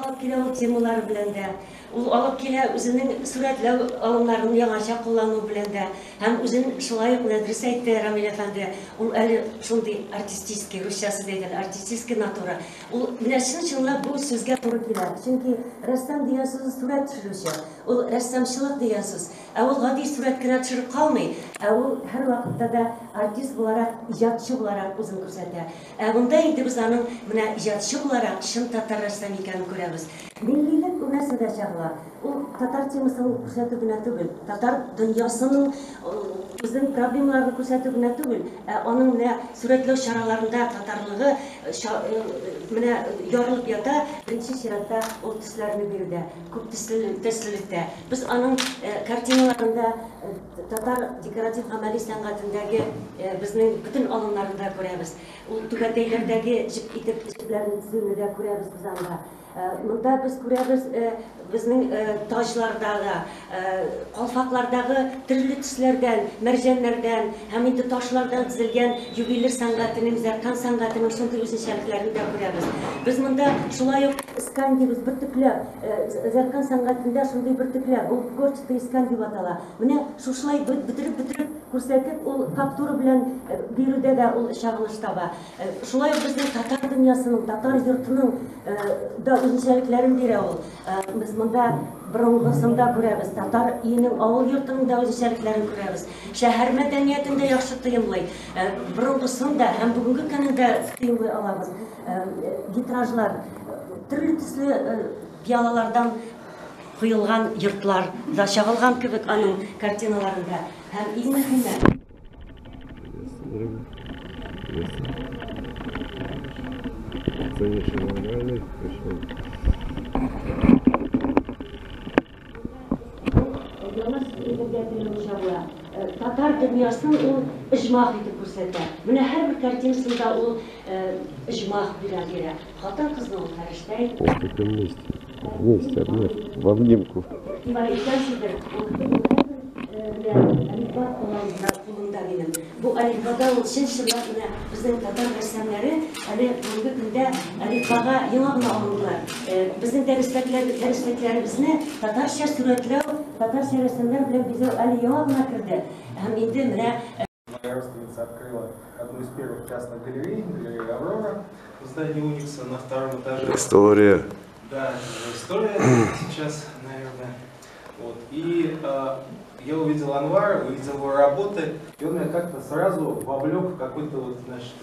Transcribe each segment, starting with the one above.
алып килә ул темалар белән дә. Ул алып килә үзенең сүрәтләү алымнарын яңача куллану белән дә. Һәм үзен шулай ук дөрес әйтте Рамил әфәнде. Ул әле шундый артистический, русчасы дигән артистический натура. Ул менә чынлап бу сүзгә туры килә. Чөнки рәссам дигән сүз сүрәт төшерүче. Ул рәссамчылык дигән сүз. Ә ул гади сүрәт кенә төшереп калмый. Ә ул һәр вакытта да артист буларак, иҗатчы буларак үзен күрсәтә. Ә монда инде без аның менә иҗатчы буларак чын татар рәссам икәнен күрәбез. Миллилек нәрсәдә чагыла. Ул татар темасын күрсәтү генә түгел, татар дөньясының үзенең проблемаларын күрсәтү генә түгел, аның менә сүрәтләү чараларында татарлыгы менә ярылып ята, беренче чиратта ул төсләрне бирүдә, күп төслелектә. Без аның картиналарында татар декоратив гамәли сәнгатендәге безнең бүтән алымнарында күрәбез. Ул түбәтәйләрдәге җипләрне төзүне дә күрәбез без анда. Монда biz күрәбез безнең таҗлардагы, калфаклардагы төрле төсләрдән, мәрҗәннәрдән һәм инде ташлардан төзелгән ювелир сәнгатенең, зәркан сәнгатенең шундый үзенчәлекләрен дә күрәбез. Без монда шулай ук искан дибез, бөртекләр, зәркан сәнгатендә шундый бөртекләр, ул горчатый искан дип атала. Менә шушылай бөтереп күрсәтеп, ул фактура белән бирүдә дә ул чагылыш таба. Шулай ук безнең татар дөньясының, татар йортының да үзенчәлекләрен бирә ул. Без монда борынгысында күрәбез, татар иенең авыл йортының да үзенчәлекләрен күрәбез. Шәһәр мәдәниятендә яхшы тыйымлый. Борынгысында һәм бүгенге көндә тыйымлый алабыз. Витражлар, төрле төсле пиалалардан куелган йортлар да чагылган кебек аның картиналарында. Һәм иң мөһиме татар дөньясын ул иҗмах итеп күрсәтә. Менә һәр бер картинасында ул иҗмах белән бирә. Хатын-кызны ул фәрештә вместе, в обнимку. Bu alifbada ул чын-чынлап менә безнең татар рәссамнары әле бүгенге көндә алифбага яңа гына алындылар. Безнең дәресләребезне татарча сүрәтләү, татарча рәссамнар белән бизәү әле яңа гына керде. Һәм инде менә моя родственница открыла одну из первых частных галерей, галерея «Аврора» в здании Уникса на втором этаже. История. Да, история сейчас, наверное. Вот. И я увидел Анвара, увидел его работы, и он меня как-то сразу вовлек в какой-то вот, значит,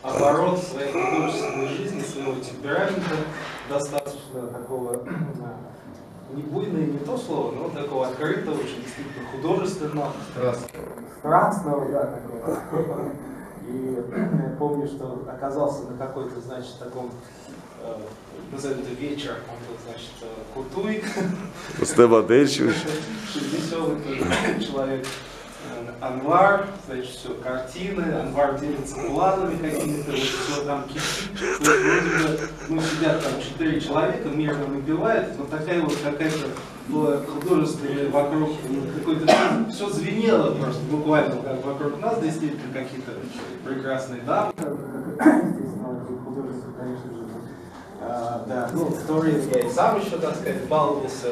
оборот своей художественной жизни, своего темперамента, достаточно такого, не буйного, не то слово, но такого открытого, очень действительно художественного. Страстного, да, такого. И помню, что оказался на какой-то, значит, таком, назовем это вечер, он был, значит, Кутуй. Веселый человек. Анвар, значит, все, картины, Анвар делится планами какими-то, вот все там кипит. Вроде бы, ну, сидят там 4 человека, мирно выпивают, но такая вот какая-то была художественная вокруг, какой-то все звенело просто, буквально, как вокруг нас действительно какие-то прекрасные дамы. Естественно, художество, конечно же. Да, ну, история, я и сам еще, так сказать, баловался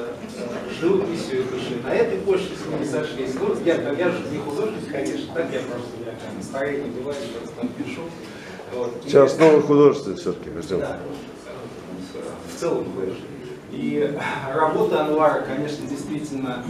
живописью, на этой почте с ними сошлись. Ну, я же не художник, конечно, так я просто настроение бывает, что там пишу. Вот. Сейчас новый художественный все-таки ждем. Да, в целом художник. И работы Анвара, конечно, действительно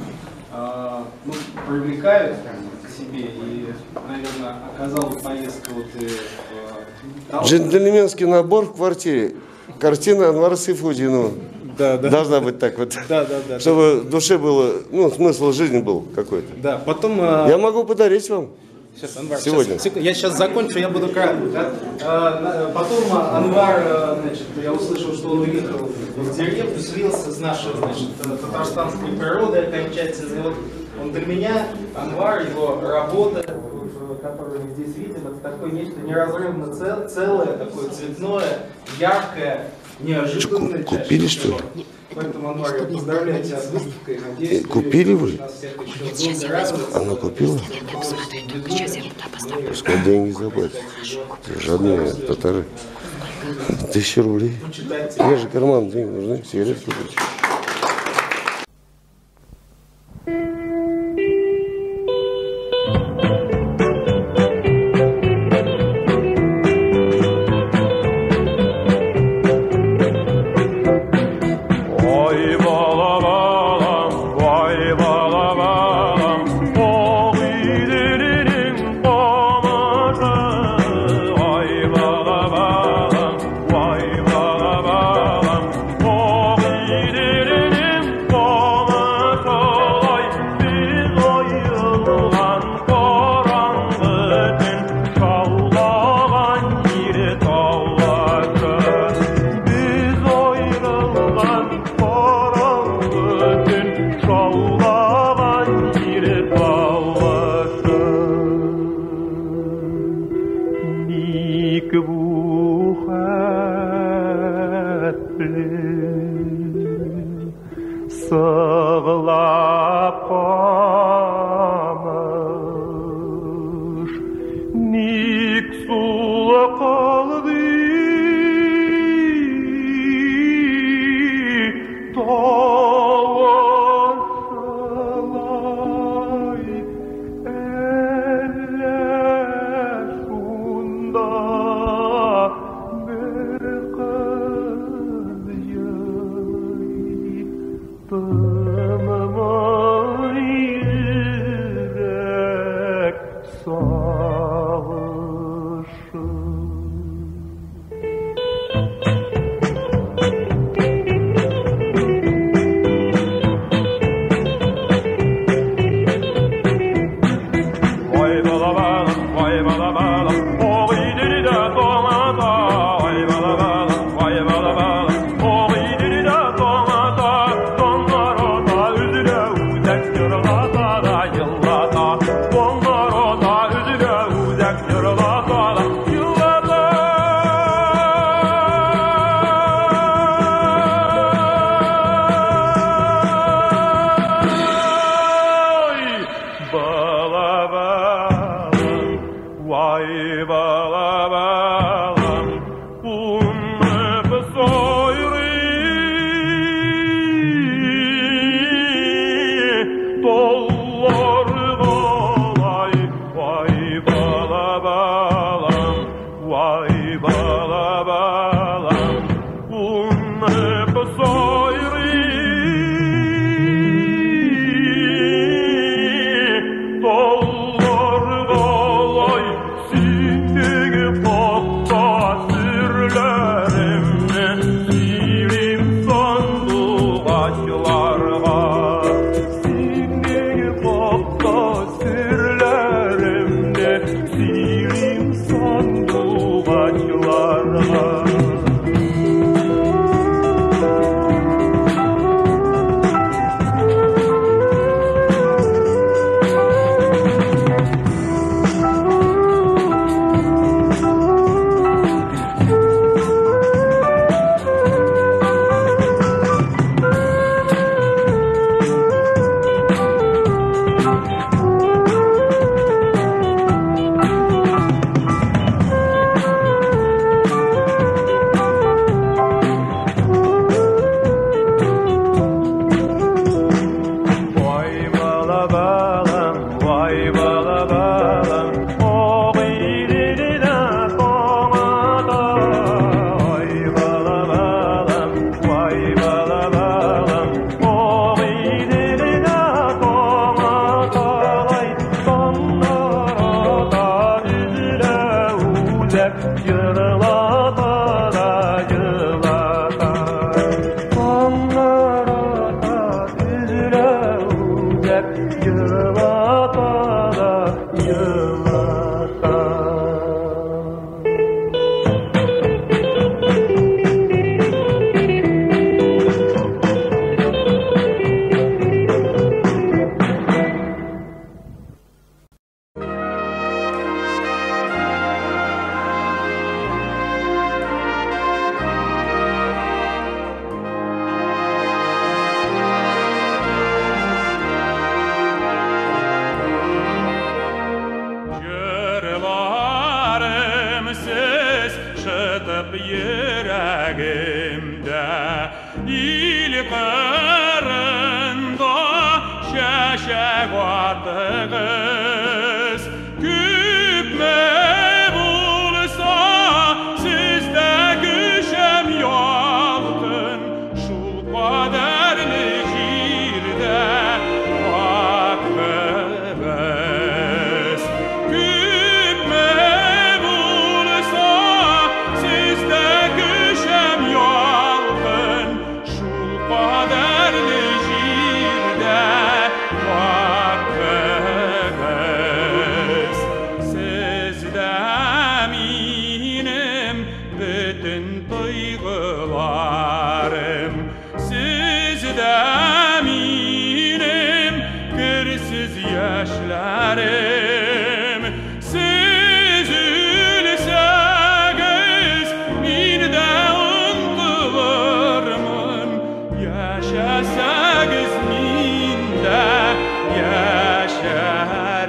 ну, привлекают к себе. И, наверное, оказалась поездка вот и Джентльменский набор в квартире. Картина Анвара Сайфутдинова. Да. Должна быть так вот. Да. Чтобы в душе было, ну, смысл жизни был какой-то. Да, потом... Я могу подарить вам. Сейчас, Анвар, сегодня. Я сейчас закончу, я буду кратко. Да? Потом Анвар, значит, я услышал, что он уехал в деревню, слился с нашей, значит, татарстанской природой окончательно. И вот он для меня, Анвар, его работа, которую мы здесь видим, это такое нечто неразрывно целое, такое цветное, яркое, неожиданное. Купили, что ли? Поэтому, Анвар, я поздравляю тебя с выставкой. Надеюсь, купили вы? Она купила? Пускай деньги заплатят. Жадные татары. 1000 рублей. Почитайте. Мне же карман деньги нужны, сигареты купить. Sığlap kalmış nik sulu kaldı tavaşalay eller şunda bir kız tanıma yürek savaşı. Vay bala bala, vay bala bala, o gideri de tomata. Vay bala bala, vay bala bala, o gideri de tomata. Tonlar кырында шәшәк артыгыз күпме булса сездә күшәм ялкын шул кадәрле җирдә вакытыбыз күпме булса сездә күшәм ялкын шул кадәрле җирдә вакытыбыз сездә минем бөтен тойгыларым сездә минем керсез яшьләрем сез үлсәгез мин дә онтылырмын яшәсәгез мин дә яшәрмен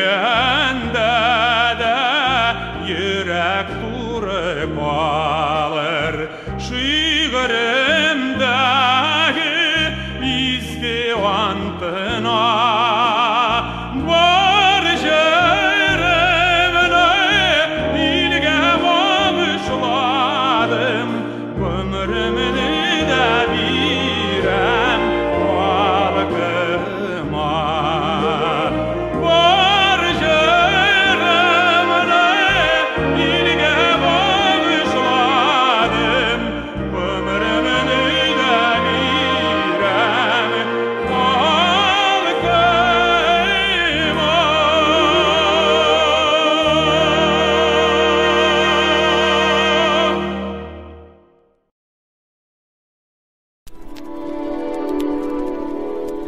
Үлгәндә дә йөрәк туры калыр шигъремдәге изге антына бар җиремне илгә багышладым гомремне дә бирәм халкыма бар җиремне илгә багышладым гомремне дә бирәм халкыма.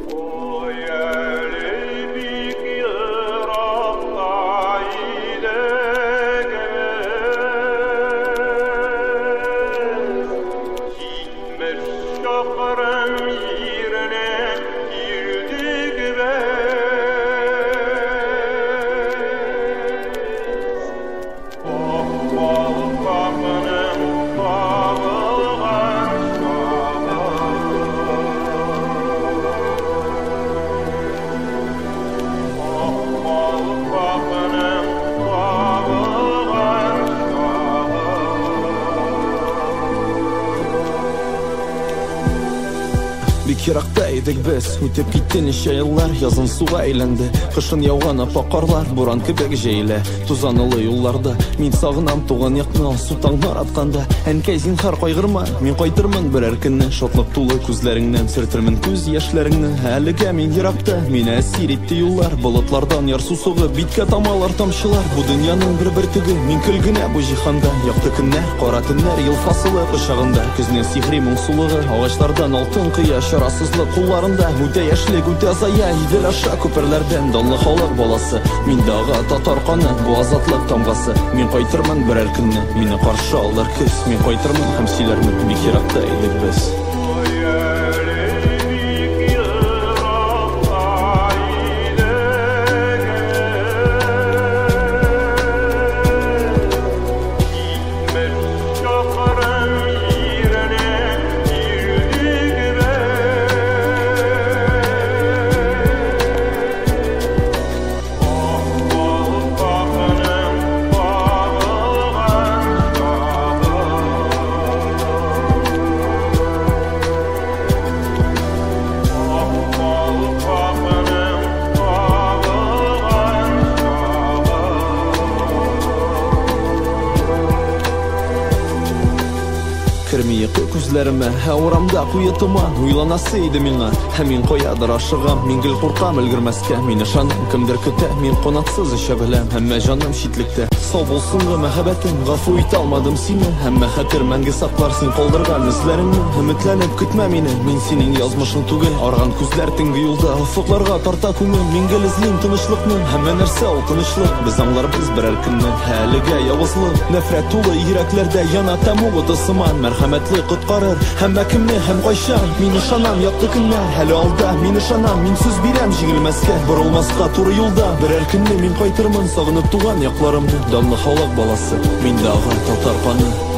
Ой, әле бик еракта идегез, җитмеш чакрым җиренә килдек без. Ак балкакның кагылган чагы Бик еракта идек без, үтеп китте ничә еллар, язын суга әйләнде, кышын яуган аппак карлар, буран кебек җәйлә, тузанлы юлларда, мин сагынам туган якны, су таңнар атканда, әнкәй зинһар кайгырма, мин кайтырмын берәр көнне, шатлык тулы күзләреңнән сөртермен күз яшьләреңне, әлегә мин еракта, мине әсир итте юллар, болытлардан ярсу сугы, биткә тамалар тамчылар, бу дөньяның бер бөртеге, мин көлгенә бу җиһанда, якты көннәр, кара төннәр, ел фасылы кочагында, көзнең сихри моңсулыгы, агачлардан алтын кыя, чарасызлык кулларында, үтә яшьлек, үтә зая, идел аша күперләрдән, данлы халык баласы, мин дагы татар каны, бу азатлык тамгасы, мин кайтырмын берәр көнне, мине каршы алыр көз, мин кайтырмын һәм сөйләрмен, бик еракта идек без. Ой, әле бик еракта идегез, җитмеш чакрым җиренә килдек без. Ак балкакның кагылган чагы Кірмейі қой көзлеріме, аурамда қойы тұман Уйланасы еді меңа, әмин қоядыр ашығам Мен гіл қорқам үлгірмәске, мені шанам кімдір күті Мен қонатсыз іші білем, әмі жаным шитлікті Сау болсынғы мәхәбәтім, ғафу ит алмадым сені Әмі хәтір мәңгі сақлар сен қолдырған үзлеріңні Үмітләніп күтмә мені, мен сенің язмышың түгел Арған күзлер түнгі юлда, ұфықларға тарта күңіл Мен гіл ізлейм тынышлықны, әмі нәрсе ол тынышлық Біз аңлар біз бірәр күнні, әліге явызлық Нәфрәт тулы ирәкләрдә яна тәмуғы тысыман Мәрхәмәтлі құтқарыр, әмі кімне, әм қайшан Мен ышанам яқты күннәр, әлі алда Мен ышанам, мен сөз берем жеңілмәске Бұрылмасқа туры юлда, бірәр күнні Мен қайтырмын, сағынып туған яқларымды Данлы халақ баласы, мен дағы татар қаны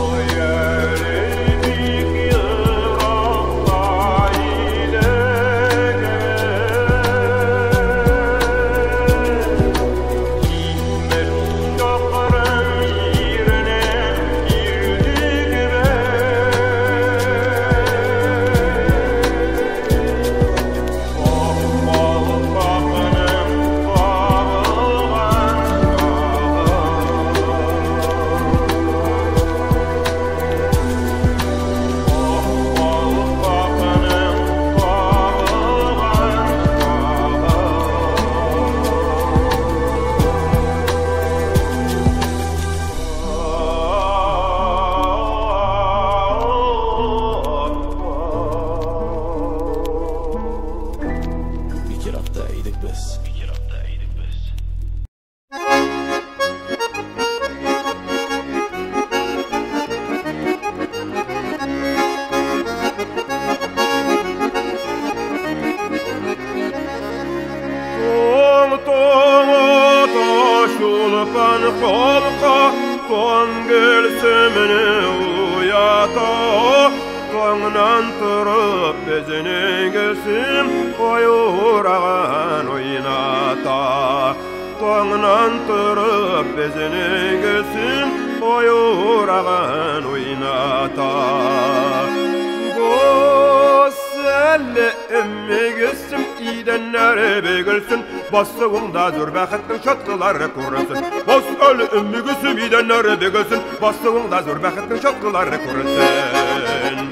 Бастығыңда зүр бәқіттің шатқылары көрінсін Бос өлі үмігісі мейден әрі бегілсін Бастығыңда зүр бәқіттің шатқылары көрінсін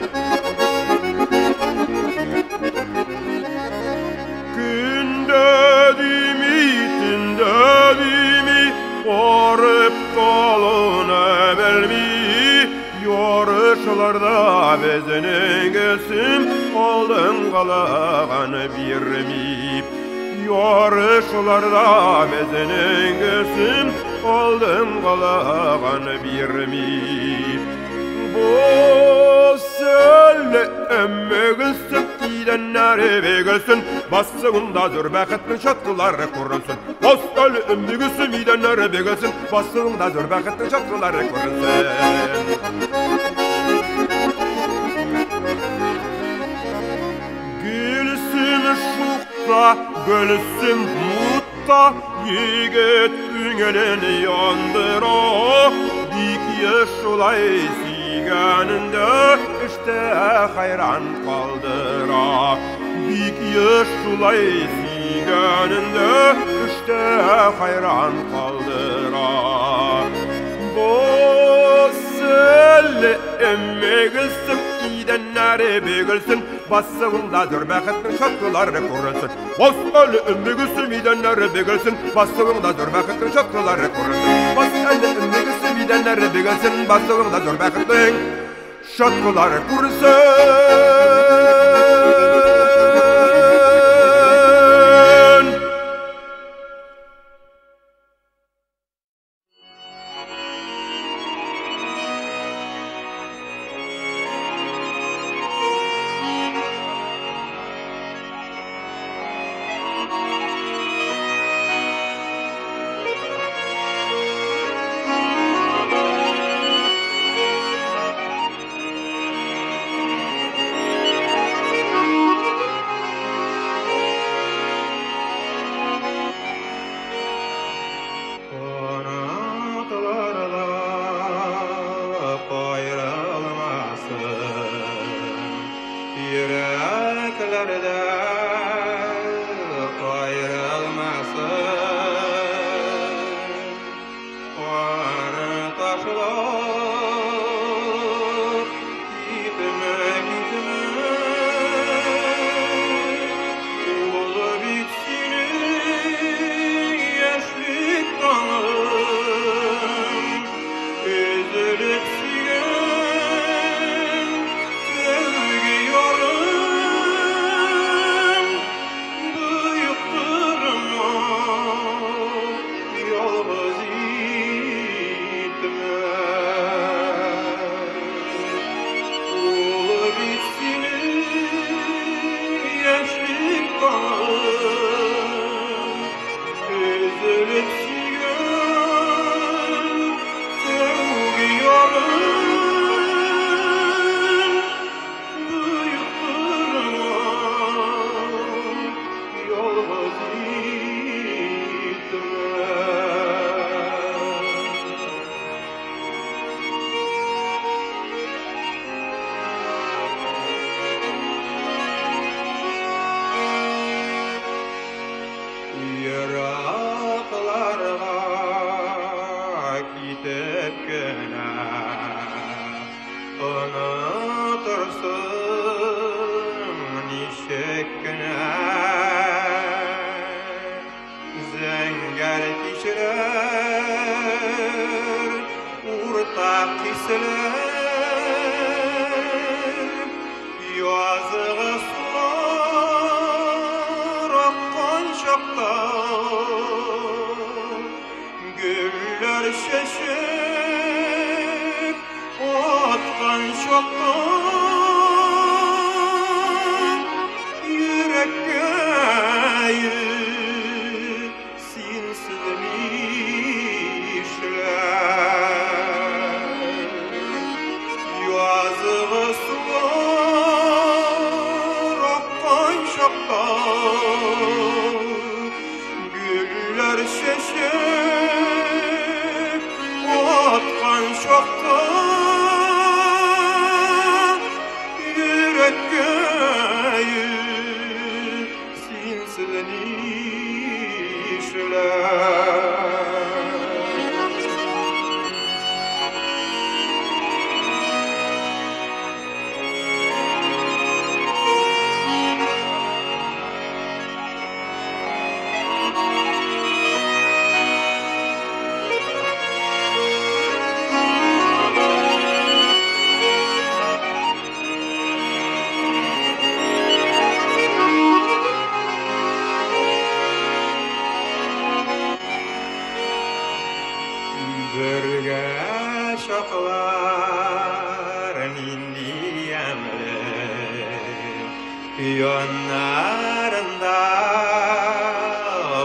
Күнді демей, түнді демей Барып қалуны білмей Yorışlarda безінен кесім Алдың қалағаны бермейіп Yarışlarda bezenen gözüm Aldın qalağanı birmeyip Bu söyle ömmü gülsün İdenleri begülsün Basığında zür bəxettin şatqıları kurulsun Boz ölü ömmü gülsün İdenleri begülsün Basığında zür bəxettin şatqıları kurulsun Gülsün şuqta Gülsün mutta Yigit üngelen yandıra Dik yaşulay siganında İşte hayran kaldıra Dik yaşulay siganında İşte hayran kaldıra Bu söyle emmegilsin İdenleri begilsin Basığında zür bəxettin şatqıları көрінсін Бос ölü ümmügüsü midenleri begilsin Basığında zür bəxettin şatqıları көрінсін Bos ölü ümmügüsü midenleri begilsin Basığında zür bəxettin şatqıları көрінсін unutursun nişek Zengel kişiler, urtak kişiler, yazığı sular akkan şakta, güller şeşip atkan şakta, yürek göğü yazığı sular akkan şakta, güller şeşip atkan şakta, yürek göğü sinsizlenişler. Birge şaklar nindiyemle Yonlarında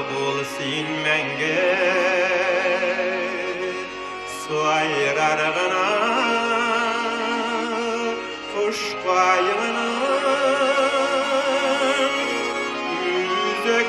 bulsin menge Su ayrargına kuş kayığının Yüzek